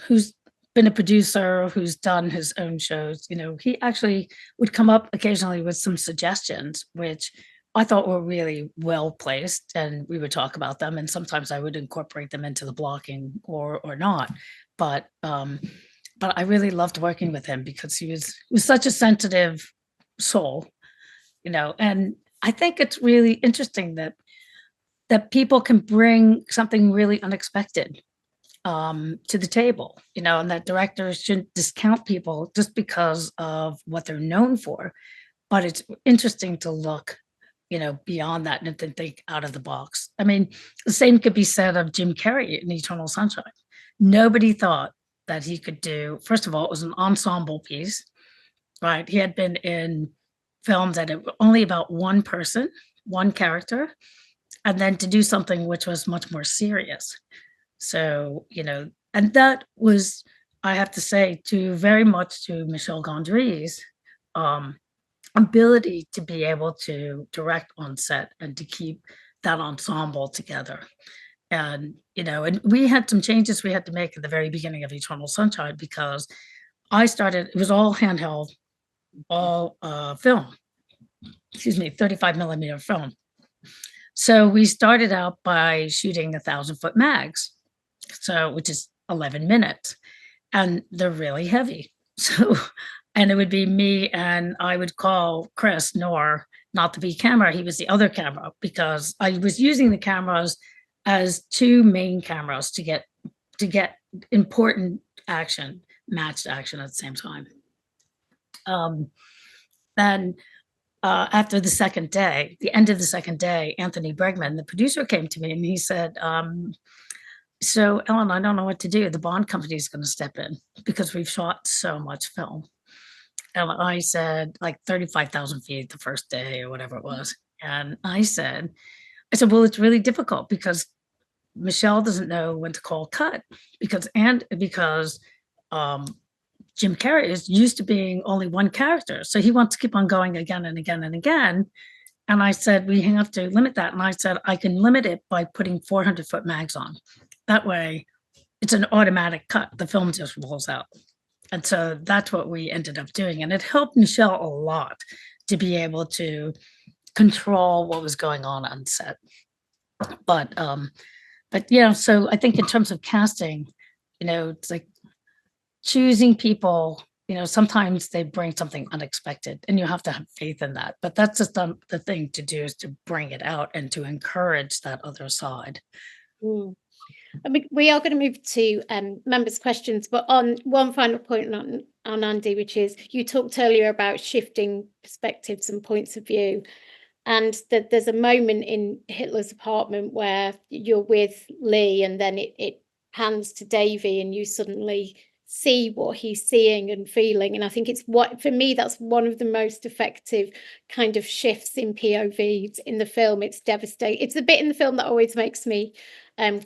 who's been a producer, who's done his own shows, he actually would come up occasionally with some suggestions, which I thought were really well placed, and we would talk about them. And sometimes I would incorporate them into the blocking or not. But I really loved working with him because he was such a sensitive soul, And I think it's really interesting that people can bring something really unexpected to the table, and that directors shouldn't discount people just because of what they're known for. But it's interesting to look, beyond that and to think out of the box. I mean, the same could be said of Jim Carrey in Eternal Sunshine. Nobody thought that he could do, first of all, it was an ensemble piece, right? He had been in films that were only about one person, one character, and then to do something which was much more serious. So, and that was, I have to say, very much to Michel Gondry's ability to be able to direct on set and to keep that ensemble together. And, and we had some changes we had to make at the very beginning of Eternal Sunshine because it was all handheld, all film, 35 millimeter film. So we started out by shooting 1,000-foot mags, which is 11 minutes, and they're really heavy. So, and it would be me, and I would call Chris Knorr, not the B camera, he was the other camera, because I was using the cameras as two main cameras to get important action, matched action at the same time. Then after the second day, the end of the second day, Anthony Bregman, the producer, came to me and he said, "So Ellen, I don't know what to do. The Bond company is going to step in because we've shot so much film." And I said, like 35,000 feet the first day or whatever it was. And I said, well, it's really difficult because Michelle doesn't know when to call cut because Jim Carrey is used to being only one character. So he wants to keep on going again and again and again. And I said, we have to limit that. And I said, I can limit it by putting 400-foot mags on. That way it's an automatic cut. The film just rolls out. And so that's what we ended up doing. And it helped Michelle a lot to be able to control what was going on set. But yeah, so I think in terms of casting, it's like choosing people, sometimes they bring something unexpected and you have to have faith in that. But that's just the thing to do, is to bring it out and to encourage that other side. I mean, we are going to move to members' questions, but on one final point on Andy, which is you talked earlier about shifting perspectives and points of view, and that there's a moment in Hitler's apartment where you're with Lee and then it pans to Davy and you suddenly see what he's seeing and feeling. And I think for me, that's one of the most effective kind of shifts in POVs in the film. It's devastating. It's the bit in the film that always makes me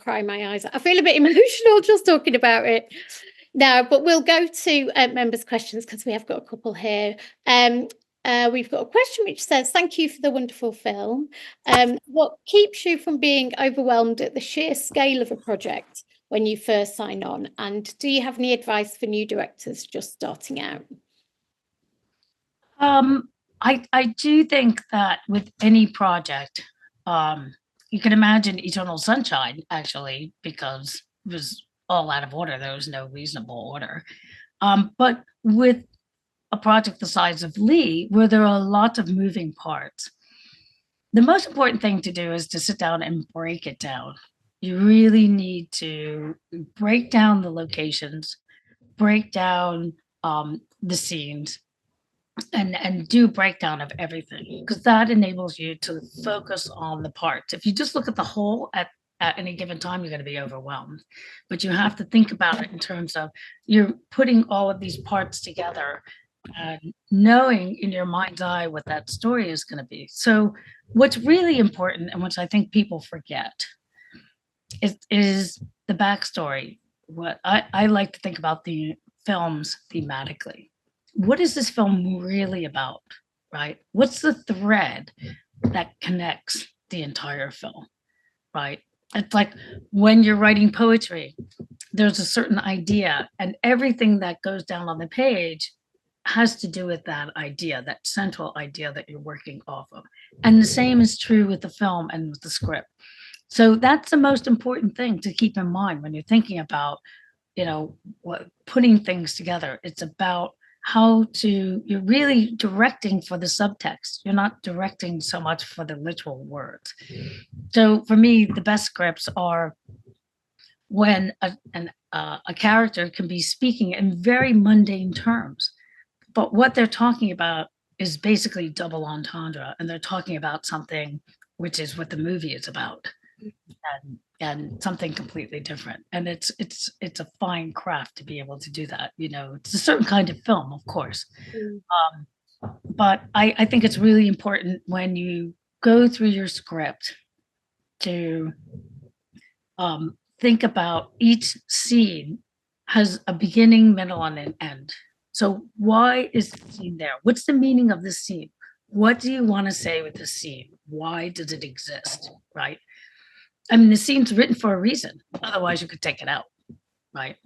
cry my eyes. I feel a bit emotional just talking about it now, but we'll go to members' questions because we have got a couple here. We've got a question which says, thank you for the wonderful film. What keeps you from being overwhelmed at the sheer scale of a project when you first sign on? And do you have any advice for new directors just starting out? I do think that with any project, you can imagine Eternal Sunshine, actually, because it was all out of order. There was no reasonable order. But with a project the size of Lee, where there are lots of moving parts, the most important thing to do is to sit down and break it down. You really need to break down the locations, break down the scenes, and do breakdown of everything, because that enables you to focus on the parts. If you just look at the whole at any given time, you're going to be overwhelmed. But you have to think about it in terms of you're putting all of these parts together and knowing in your mind's eye what that story is going to be. So what's really important, and which I think people forget, is the backstory. What I like to think about the films thematically. What is this film really about, right? What's the thread that connects the entire film, right? It's like when you're writing poetry, there's a certain idea, and everything that goes down on the page has to do with that idea, that central idea that you're working off of. And the same is true with the film and with the script. So that's the most important thing to keep in mind when you're thinking about, putting things together. It's about you're really directing for the subtext. You're not directing so much for the literal words. So for me, the best scripts are when a character can be speaking in very mundane terms, but what they're talking about is basically double entendre, and they're talking about something which is what the movie is about, and something completely different. And it's a fine craft to be able to do that. It's a certain kind of film, of course. But I think it's really important when you go through your script to think about each scene has a beginning, middle, and an end. So why is the scene there? What's the meaning of this scene? What do you want to say with this scene? Why does it exist, right? I mean, the scene's written for a reason. Otherwise, you could take it out, right?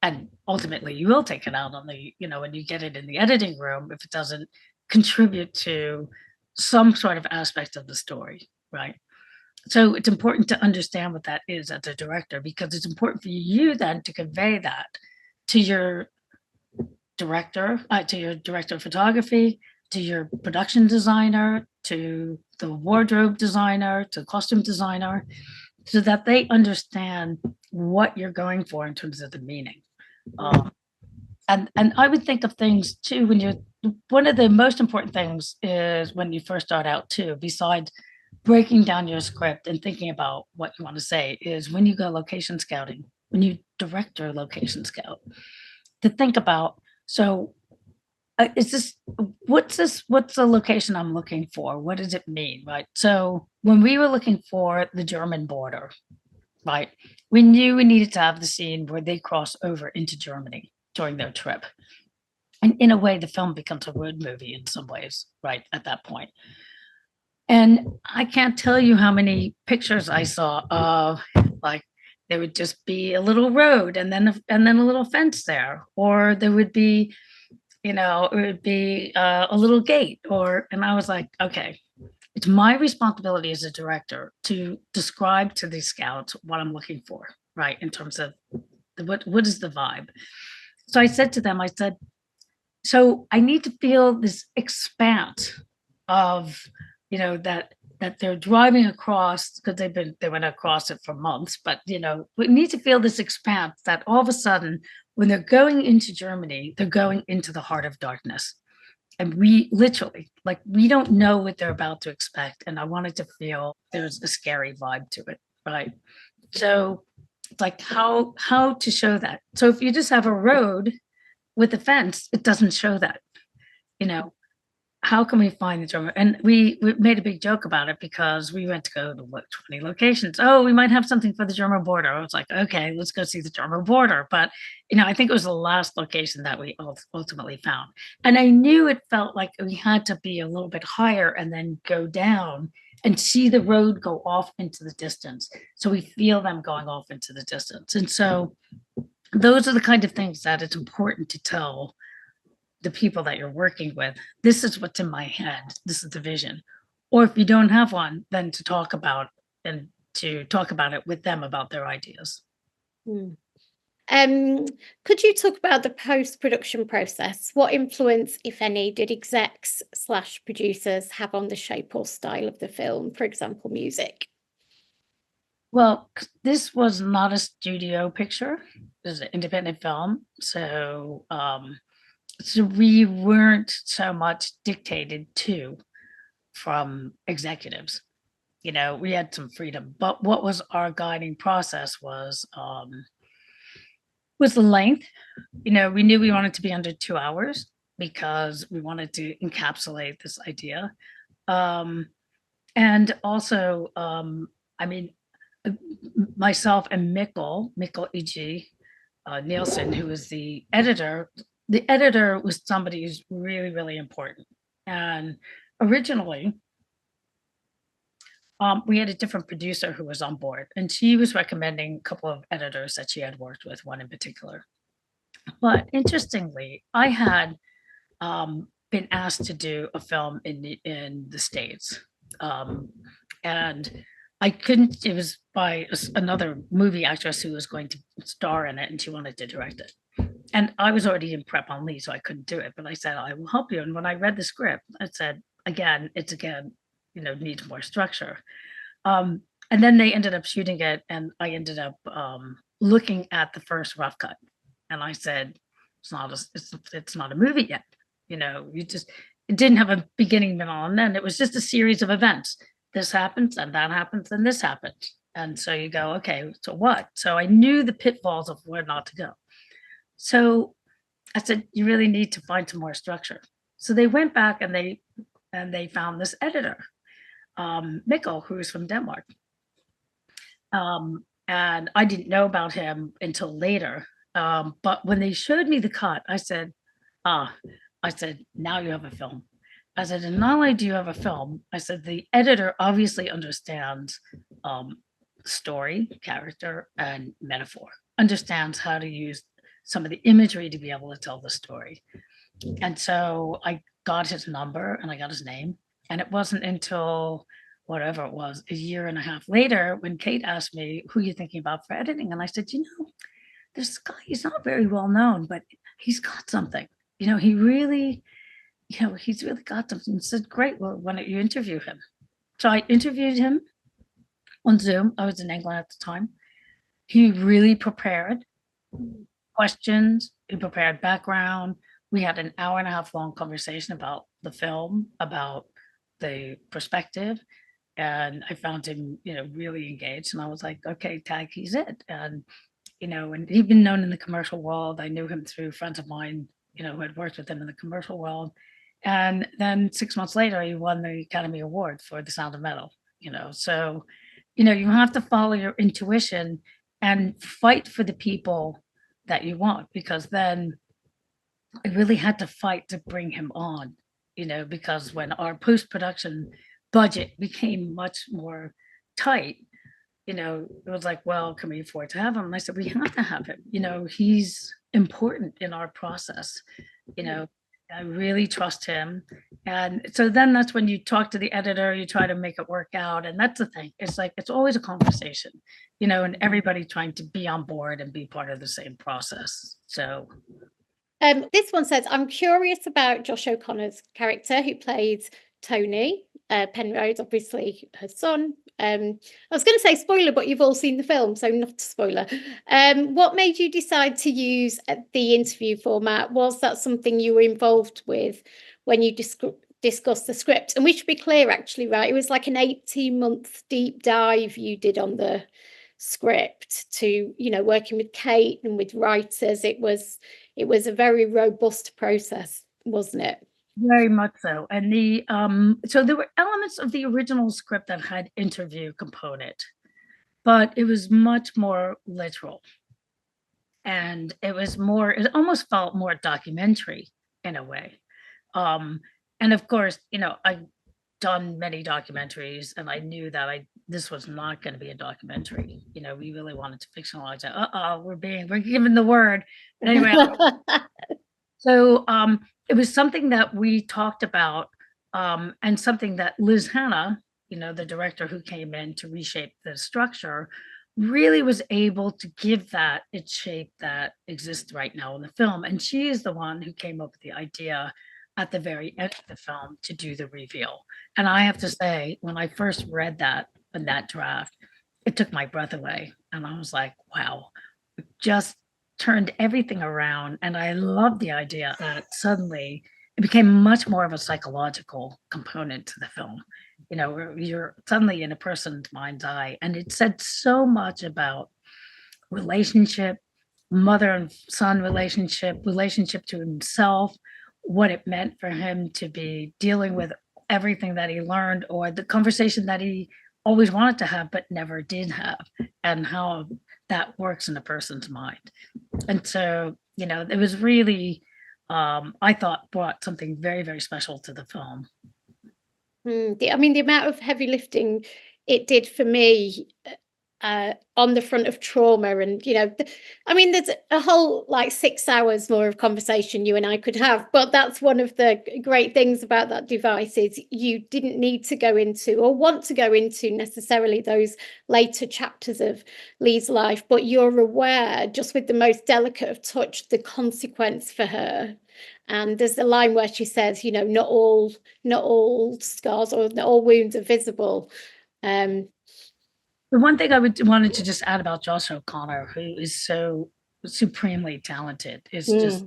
And ultimately, you will take it out on when you get it in the editing room if it doesn't contribute to some sort of aspect of the story, right? So it's important to understand what that is as a director, because it's important for you then to convey that to your director of photography, to your production designer, to the wardrobe designer, to costume designer, so that they understand what you're going for in terms of the meaning. And I would think of things too, one of the most important things is when you first start out too, besides breaking down your script and thinking about what you want to say, is when you go location scouting, when you direct your location scout, to think about, what's the location I'm looking for? What does it mean, right? So when we were looking for the German border, right, we knew we needed to have the scene where they cross over into Germany during their trip. And in a way, the film becomes a road movie in some ways, right, at that point. And I can't tell you how many pictures I saw of, like, there would just be a little road and then a little fence there, or there would be, it would be a little gate, and I was like, okay, it's my responsibility as a director to describe to these scouts what I'm looking for, right, in terms of what is the vibe. So I said to them, so I need to feel this expanse of, that they're driving across, because they went across it for months, but we need to feel this expanse that all of a sudden, when they're going into Germany, they're going into the heart of darkness. And we literally, we don't know what they're about to expect. And I wanted to feel there's a scary vibe to it, right? So it's like how to show that. So if you just have a road with a fence, it doesn't show that, how can we find the drummer? And we made a big joke about it because we went to go to 20 locations. Oh, we might have something for the drummer boarder. I was like, okay, let's go see the drummer boarder. But, I think it was the last location that we ultimately found. And I knew it felt like we had to be a little bit higher and then go down and see the road go off into the distance. So we feel them going off into the distance. And so those are the kind of things that it's important to tell the people that you're working with. This is what's in my head. This is the vision. Or if you don't have one, then to talk about it with them about their ideas. Mm. Could you talk about the post-production process? What influence, if any, did execs/producers have on the shape or style of the film, for example, music? Well, this was not a studio picture. It was an independent film. So we weren't so much dictated to from executives. We had some freedom, but what was our guiding process was the length. We knew we wanted to be under 2 hours because we wanted to encapsulate this idea. And also, I mean, myself and Mikkel E.G. Nielsen, who was the editor was somebody who's really, really important. And originally, we had a different producer who was on board, and she was recommending a couple of editors that she had worked with, one in particular. But interestingly, I had been asked to do a film in the States. And I couldn't, it was by another movie actress who was going to star in it, and she wanted to direct it. And I was already in prep on Lee, so I couldn't do it. But I said, I will help you. And when I read the script, I said, it's needs more structure. And then they ended up shooting it, and I ended up looking at the first rough cut. And I said, it's not a movie yet. It didn't have a beginning, middle, and end. It was just a series of events. This happens, and that happens, and this happens. And so you go, okay, so what? So I knew the pitfalls of where not to go. So I said, you really need to find some more structure. So they went back and they found this editor, Mikkel, who is from Denmark. And I didn't know about him until later. But when they showed me the cut, I said, now you have a film. I said, and not only do you have a film, I said, the editor obviously understands story, character, and metaphor, understands how to use some of the imagery to be able to tell the story. And so I got his number and I got his name. And it wasn't until whatever it was, a year and a half later, when Kate asked me, who are you thinking about for editing? And I said, this guy, he's not very well known, but he's got something. He really, he's really got something. And said, great, well, why don't you interview him? So I interviewed him on Zoom. I was in England at the time. He really prepared questions, he prepared background. We had an hour and a half long conversation about the film, about the perspective. And I found him, really engaged. And I was like, okay, tag, he's it. And, and he'd been known in the commercial world. I knew him through friends of mine, who had worked with him in the commercial world. And then 6 months later, he won the Academy Award for The Sound of Metal, So, you have to follow your intuition and fight for the people that you want, because then I really had to fight to bring him on, because when our post-production budget became much more tight, it was like, well, can we afford to have him? And I said, we have to have him. He's important in our process. I really trust him. And so then that's when you talk to the editor, you try to make it work out. And that's the thing. It's like, it's always a conversation, and everybody trying to be on board and be part of the same process. So this one says, I'm curious about Josh O'Connor's character who plays Tony. Penrose, obviously her son. I was going to say spoiler, but you've all seen the film, so not a spoiler. What made you decide to use the interview format? Was that something you were involved with when you discussed the script? And we should be clear, actually, right? It was like an 18-month deep dive you did on the script to, working with Kate and with writers. It was a very robust process, wasn't it? Very much so. And so there were elements of the original script that had interview component, but it was much more literal. And it almost felt more documentary in a way. And of course, I've done many documentaries and I knew that this was not going to be a documentary. We really wanted to fictionalize it. We're given the word. But anyway, so it was something that we talked about, and something that Liz Hanna, the director who came in to reshape the structure, really was able to give that its shape that exists right now in the film. And she is the one who came up with the idea at the very end of the film to do the reveal. And I have to say, when I first read that in that draft, it took my breath away. And I was like, wow, it just turned everything around. And I love the idea that suddenly it became much more of a psychological component to the film. You're suddenly in a person's mind's eye. And it said so much about relationship, mother and son relationship to himself, what it meant for him to be dealing with everything that he learned, or the conversation that he always wanted to have but never did have, and how that works in a person's mind. And so, it was really, I thought, brought something very, very special to the film. The amount of heavy lifting it did for me on the front of trauma, and there's a whole 6 hours more of conversation you and I could have, but that's one of the great things about that device, is you didn't need to go into or want to go into necessarily those later chapters of Lee's life, but you're aware, just with the most delicate of touch, the consequence for her. And there's the line where she says, not all scars or not all wounds are visible. The one thing I wanted to just add about Josh O'Connor, who is so supremely talented, is just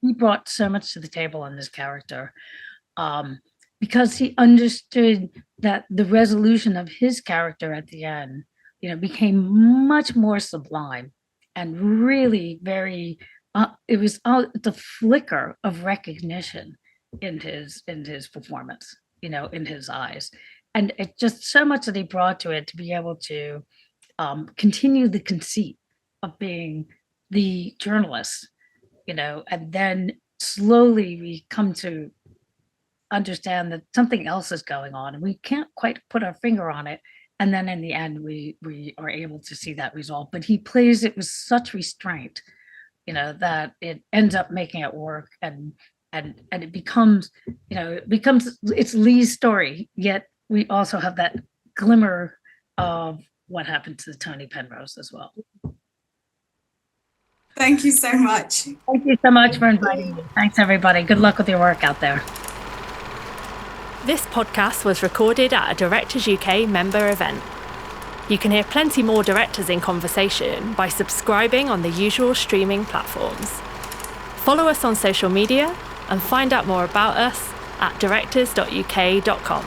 he brought so much to the table in this character, because he understood that the resolution of his character at the end, became much more sublime and really very. It was the flicker of recognition in his performance, in his eyes. And it just so much that he brought to it to be able to continue the conceit of being the journalist, and then slowly we come to understand that something else is going on and we can't quite put our finger on it. And then in the end, we are able to see that resolve. But he plays it with such restraint, that it ends up making it work, and it becomes, it's Lee's story, yet we also have that glimmer of what happened to Tony Penrose as well. Thank you so much. Thank you so much for inviting me. Thanks, everybody. Good luck with your work out there. This podcast was recorded at a Directors UK member event. You can hear plenty more directors in conversation by subscribing on the usual streaming platforms. Follow us on social media and find out more about us at directors.uk.com.